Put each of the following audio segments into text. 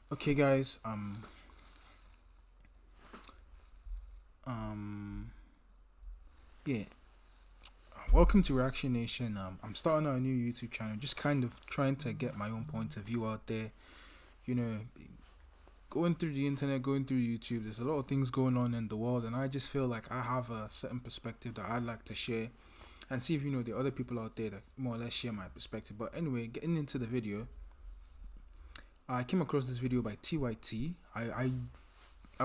Okay, guys. Um, yeah. Welcome to Reaction Nation. I'm starting a new YouTube channel, just kind of trying to get my own point of view out there. You know, going through the internet, going through YouTube. There's a lot of things going on in the world, and I just feel like I have a certain perspective that I'd like to share, and see if there are other people out there that more or less share my perspective. But anyway, getting into the video, I came across this video by TYT. I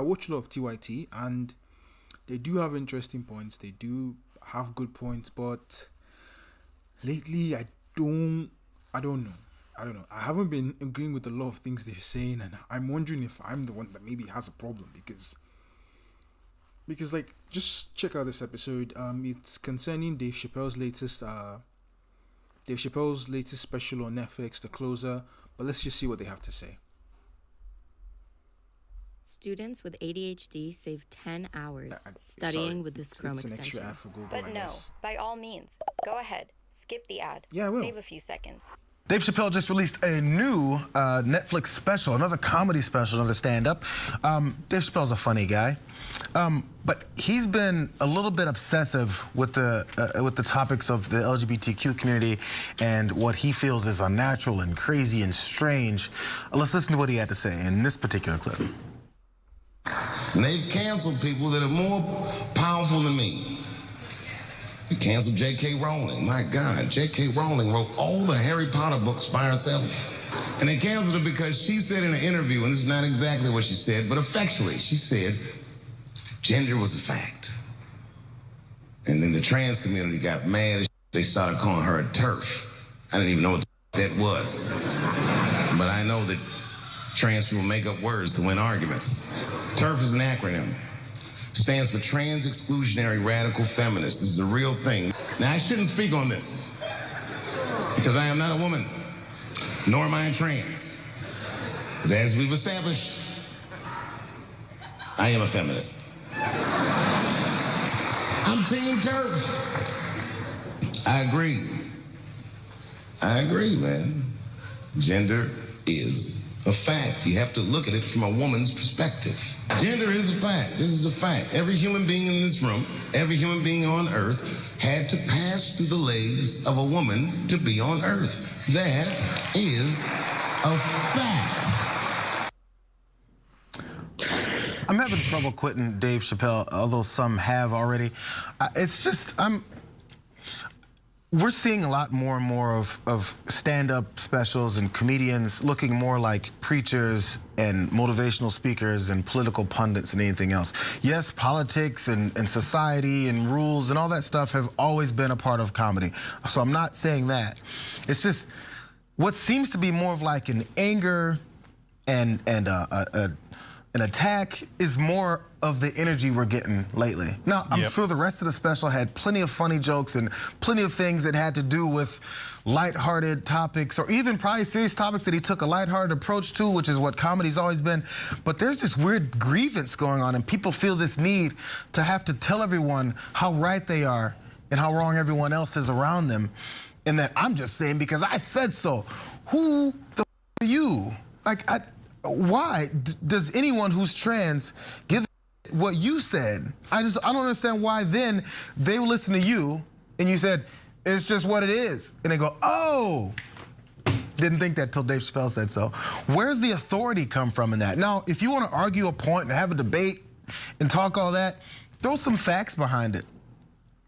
watch a lot of TYT, and they do have interesting points. They do have good points, but lately I don't know. I don't know. I haven't been agreeing with a lot of things they're saying, and I'm wondering if I'm the one that maybe has a problem because like just check out this episode. It's concerning Dave Chappelle's latest special on Netflix, The Closer. But let's just see what they have to say. Students with ADHD save 10 hours Sorry, studying with this Chrome it's an extra extension. ad for Google. But I no, guess. by all means, go ahead. Skip the ad. Yeah, I will. Save a few seconds. Dave Chappelle just released a new Netflix special, another comedy special, another stand-up. Dave Chappelle's a funny guy, but he's been a little bit obsessive with the topics of the LGBTQ community and what he feels is unnatural and crazy and strange. Let's listen to what he had to say in this particular clip. And they've canceled people that are more powerful than me. They canceled J.K. Rowling. My God, J.K. Rowling wrote all the Harry Potter books by herself. And they canceled her because she said in an interview, and this is not exactly what she said, but effectually, she said gender was a fact. And then the trans community got mad. They started calling her a TERF. I didn't even know what that was. But I know that trans people make up words to win arguments. TERF is an acronym. Stands for Trans Exclusionary Radical Feminist. This is a real thing. Now, I shouldn't speak on this because I am not a woman, nor am I a trans. But as we've established, I am a feminist. I'm Team TERF. I agree, man. Gender is a fact. You have to look at it from a woman's perspective. Gender is a fact. This is a fact. Every human being in this room, every human being on earth had to pass through the legs of a woman to be on earth. That is a fact. I'm having trouble quitting Dave Chappelle, although some have already. It's just, we're seeing a lot more and more of stand-up specials and comedians looking more like preachers and motivational speakers and political pundits and anything else. Yes, politics and society and rules and all that stuff have always been a part of comedy. So I'm not saying that. It's just what seems to be more of like an anger and an attack is more of the energy we're getting lately. Now, I'm sure the rest of the special had plenty of funny jokes and plenty of things that had to do with lighthearted topics or even probably serious topics that he took a lighthearted approach to, which is what comedy's always been. But there's this weird grievance going on, and people feel this need to have to tell everyone how right they are and how wrong everyone else is around them. And that I'm just saying because I said so. Who the are you? Like, why does anyone who's trans give what you said? I don't understand why then they will listen to you and you said, it's just what it is. And they go, oh, didn't think that till Dave Chappelle said so. Where's the authority come from in that? Now, if you want to argue a point and have a debate and talk all that, throw some facts behind it.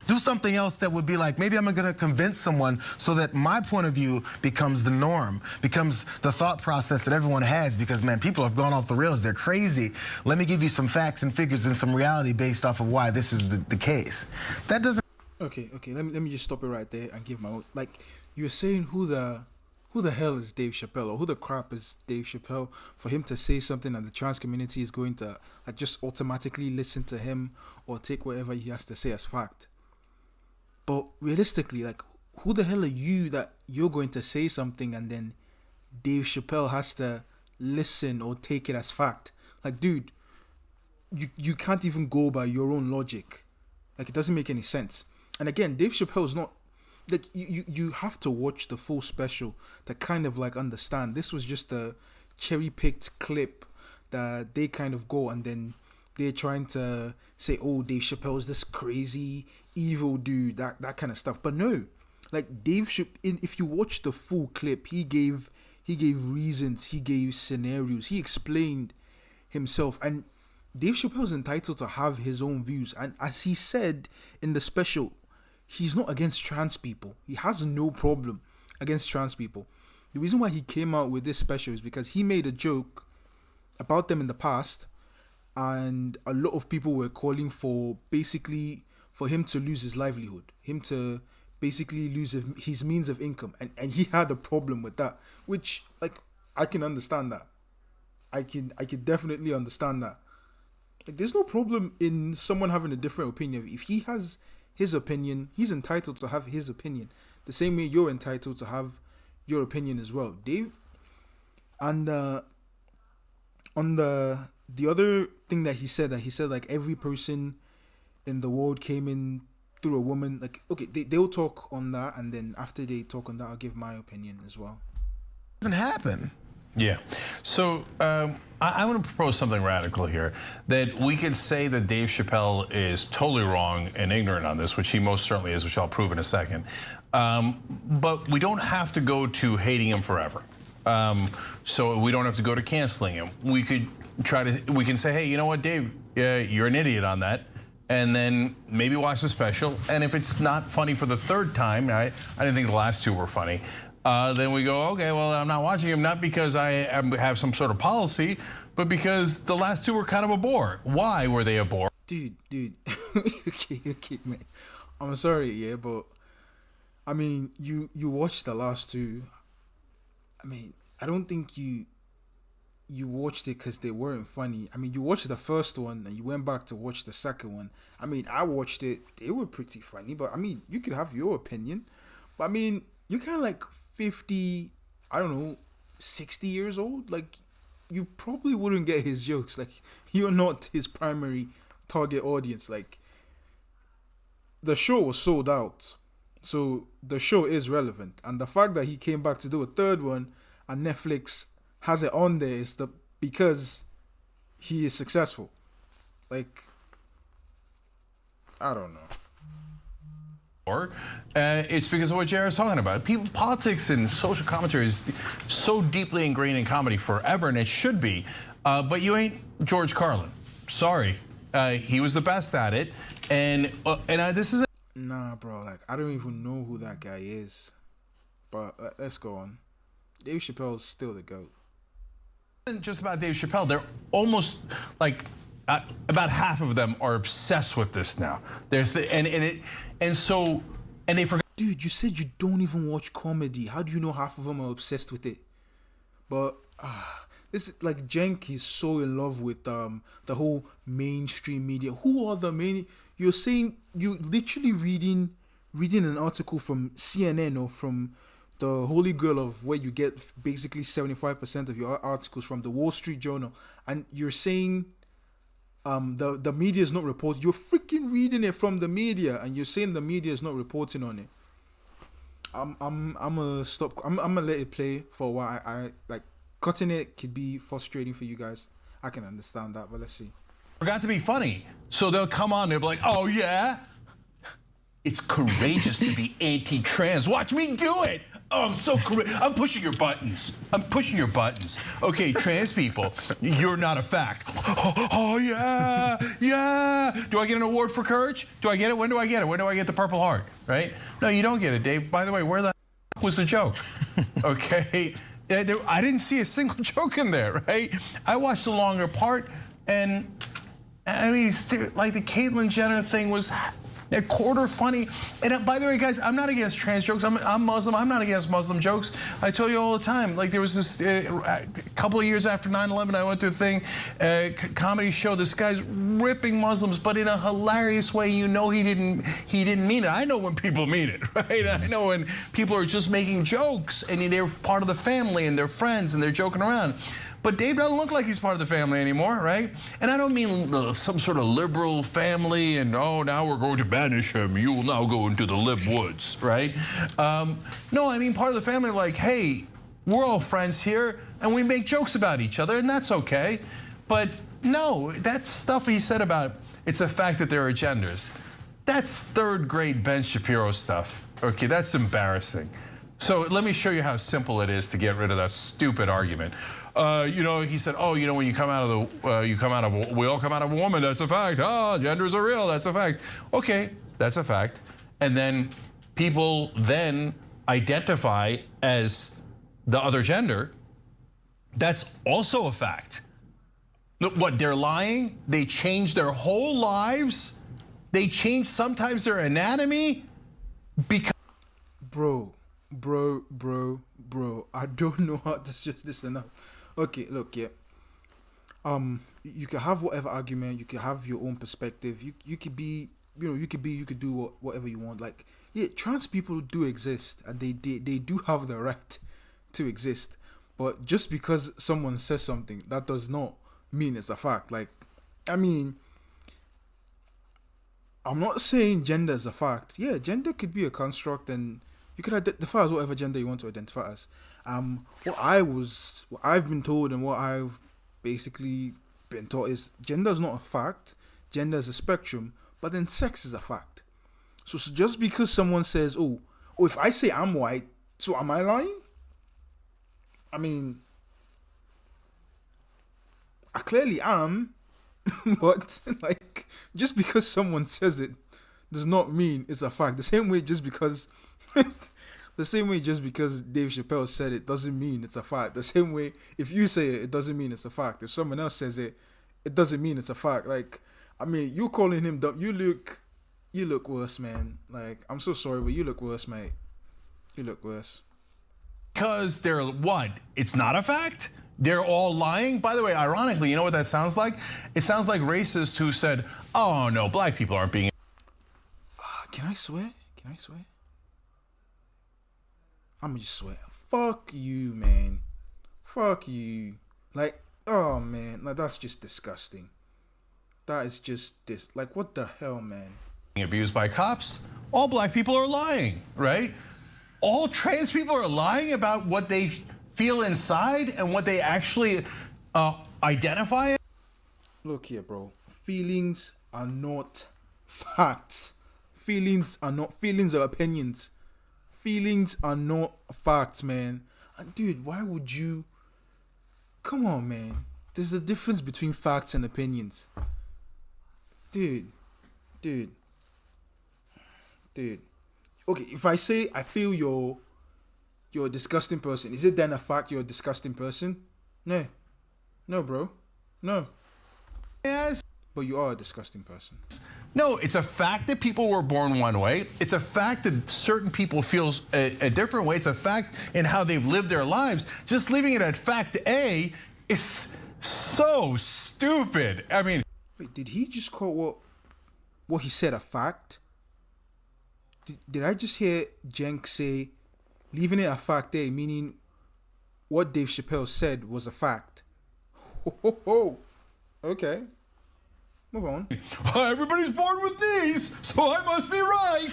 Do something else that would be like, maybe I'm going to convince someone so that my point of view becomes the norm, becomes the thought process that everyone has because, man, people have gone off the rails. They're crazy. Let me give you some facts and figures and some reality based off of why this is the case. That doesn't... Okay. Let me just stop it right there and give my, like, you're saying who the hell is Dave Chappelle, or who the crap is Dave Chappelle for him to say something and the trans community is going to like just automatically listen to him or take whatever he has to say as fact. But realistically, like, who the hell are you that you're going to say something and then Dave Chappelle has to listen or take it as fact? Like, dude, you can't even go by your own logic. Like, it doesn't make any sense. And again, Dave Chappelle's not like you have to watch the full special to kind of like understand. This was just a cherry-picked clip that they kind of go, and then they're trying to say, oh, Dave Chappelle's this crazy evil dude, that kind of stuff. But no, like Dave Chappelle, if you watch the full clip, he gave reasons, he gave scenarios, he explained himself, and Dave Chappelle's entitled to have his own views. And as he said in the special, he's not against trans people. He has no problem against trans people. The reason why he came out with this special is because he made a joke about them in the past, and a lot of people were calling for basically for him to lose his livelihood, him to basically lose his means of income, and he had a problem with that, which, like, I can understand that. I can definitely understand that. Like, there's no problem in someone having a different opinion. If he has his opinion, he's entitled to have his opinion, the same way you're entitled to have your opinion as well, Dave. And on the other thing that he said like every person in the world came in through a woman. Like, okay, they'll talk on that, and then after they talk on that, I'll give my opinion as well. Doesn't happen. Yeah. So I want to propose something radical here, that we could say that Dave Chappelle is totally wrong and ignorant on this, which he most certainly is, which I'll prove in a second. But we don't have to go to hating him forever. So we don't have to go to canceling him. We can say, hey, you know what, Dave, you're an idiot on that. And then maybe watch the special. And if it's not funny for the third time, I didn't think the last two were funny. Then we go, okay, well, I'm not watching him, not because I have some sort of policy, but because the last two were kind of a bore. Why were they a bore? Dude. okay, man. I'm sorry, yeah, but I mean, you watched the last two. I mean, I don't think you watched it because they weren't funny. I mean, you watched the first one and you went back to watch the second one. I mean, I watched it. They were pretty funny, but I mean, you could have your opinion. But I mean, you're kind of like 50, I don't know, 60 years old. Like, you probably wouldn't get his jokes. Like, you're not his primary target audience. Like, the show was sold out. So the show is relevant. And the fact that he came back to do a third one and Netflix has it on there is because he is successful. Like, I don't know. Or it's because of what Jared's talking about. Politics and social commentary is so deeply ingrained in comedy forever, and it should be. But you ain't George Carlin. Sorry, he was the best at it. And this is. Nah, bro. Like, I don't even know who that guy is. But let's go on. Dave Chappelle's still the GOAT. Isn't just about Dave Chappelle. They're almost like about half of them are obsessed with this now. There's and they forgot. Dude, you said you don't even watch comedy. How do you know half of them are obsessed with it? But this is like Jenk is so in love with the whole mainstream media. Who are the main? You're saying you literally reading an article from CNN or from the holy grail of where you get basically 75% of your articles from the Wall Street Journal, and you're saying the media is not reporting. You're freaking reading it from the media, and you're saying the media is not reporting on it. I'm gonna stop. I'm gonna let it play for a while. I like cutting it could be frustrating for you guys. I can understand that, but let's see. Forgot to be funny, so they'll come on. They'll be like, "Oh yeah, it's courageous to be anti-trans. Watch me do it. Oh, I'm so courageous. I'm pushing your buttons. Okay, trans people, you're not a fact. Oh yeah. Do I get an award for courage? Do I get it? When do I get it? When do I get the Purple Heart? Right? No, you don't get it, Dave. By the way, where the was the joke? Okay, I didn't see a single joke in there. Right? I watched the longer part, and I mean, like the Caitlyn Jenner thing was a quarter funny. And by the way, guys, I'm not against trans jokes. I'm Muslim. I'm not against Muslim jokes. I tell you all the time. Like, there was this a couple of years after 9/11, I went to a thing, comedy show. This guy's ripping Muslims, but in a hilarious way. You know, he didn't mean it. I know when people mean it, right? I know when people are just making jokes and they're part of the family and they're friends and they're joking around. But Dave doesn't look like he's part of the family anymore, right? And I don't mean some sort of liberal family and, oh, now we're going to banish him. You will now go into the lib woods, right? No, I mean part of the family, like, hey, we're all friends here. and we make jokes about each other, and that's okay. But no, that stuff he said about it's a fact that there are genders. That's third grade Ben Shapiro stuff. Okay, that's embarrassing. So let me show you how simple it is to get rid of that stupid argument. He said, when we all come out of a woman, that's a fact. Genders are real, that's a fact. Okay, that's a fact. And then people then identify as the other gender. That's also a fact. What, they're lying? They change their whole lives? They change sometimes their anatomy? Because Bro, I don't know how to stress this enough. Okay, look, yeah. You can have whatever argument, you can have your own perspective. You could be, you could do whatever you want. Like, yeah, trans people do exist, and they do have the right to exist. But just because someone says something, that does not mean it's a fact. Like, I mean, I'm not saying gender is a fact. Yeah, gender could be a construct, and you could identify as whatever gender you want to identify as. What I've been told and what I've basically been taught is gender is not a fact. Gender is a spectrum, but then sex is a fact. So just because someone says, oh, if I say I'm white, so am I lying? I mean, I clearly am, but like, just because someone says it does not mean it's a fact. The same way just because Dave Chappelle said it doesn't mean it's a fact. The same way if you say it, it doesn't mean it's a fact. If someone else says it, it doesn't mean it's a fact. Like, I mean, you calling him dumb, you look worse, man. Like, I'm so sorry, but you look worse, mate. You look worse. Because they're what? It's not a fact? They're all lying? By the way, ironically, you know what that sounds like? It sounds like racists who said, oh no, black people aren't being... Can I swear? I'ma just swear. Fuck you, man. Fuck you. Like, oh man, like that's just disgusting. That is just like, what the hell, man? Abused by cops? All black people are lying, right? All trans people are lying about what they feel inside and what they actually identify as? Look here, bro. Feelings are not facts. Feelings are opinions. Feelings are not facts, man. And dude, why would you? Come on, man. There's a difference between facts and opinions. Dude. Okay, if I say I feel you're a disgusting person, is it then a fact you're a disgusting person? No, bro. No. Yes. But you are a disgusting person. No, it's a fact that people were born one way. It's a fact that certain people feel a different way. It's a fact in how they've lived their lives. Just leaving it at fact A is so stupid. I mean... Wait, did he just call what he said a fact? Did I just hear Jenk say leaving it a fact A, meaning what Dave Chappelle said was a fact? Ho. Okay. Move on. Everybody's born with these, so I must be right.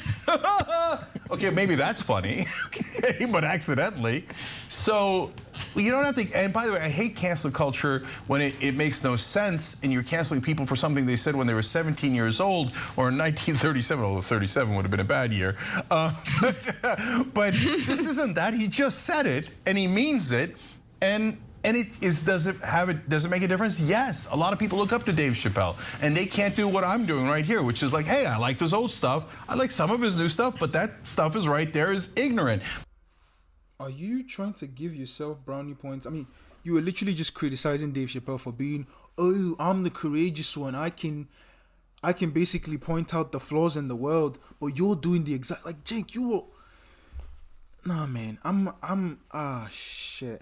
Okay, maybe that's funny, okay, but accidentally. So you don't have to, and by the way, I hate cancel culture when it makes no sense and you're canceling people for something they said when they were 17 years old or in 1937, although 37 would have been a bad year. But this isn't that. He just said it and he means it. And does it make a difference? Yes. A lot of people look up to Dave Chappelle and they can't do what I'm doing right here, which is like, hey, I like his old stuff. I like some of his new stuff, but that stuff is right there is ignorant. Are you trying to give yourself brownie points? I mean, you were literally just criticizing Dave Chappelle for being, oh, I'm the courageous one. I can basically point out the flaws in the world, but you're doing the exact, like, Jake, nah, man, shit.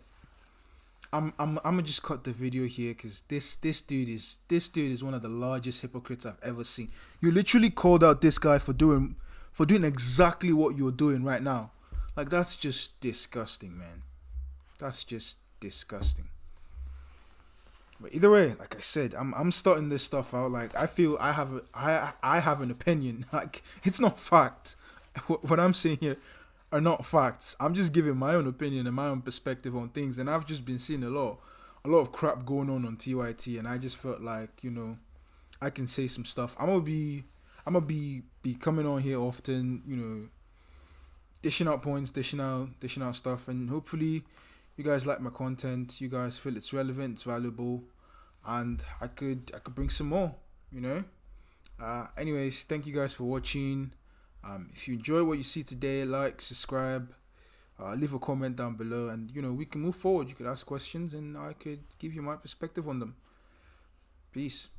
I'm gonna just cut the video here because this dude is one of the largest hypocrites I've ever seen. You literally called out this guy for doing exactly what you're doing right now. Like, that's just disgusting, man. That's just disgusting. But either way, like I said, I'm starting this stuff out. Like, I feel I have an opinion. Like, it's not fact. What I'm saying here, are not facts. I'm just giving my own opinion and my own perspective on things, and I've just been seeing a lot of crap going on TYT, and I just felt like, you know, I can say some stuff. I'm gonna be coming on here often, you know, dishing out points, dishing out stuff, and hopefully you guys like my content. You guys feel it's relevant, it's valuable, and I could bring some more, you know. Anyways, thank you guys for watching. If you enjoy what you see today, like, subscribe, leave a comment down below, and you know, we can move forward. You could ask questions and I could give you my perspective on them. Peace.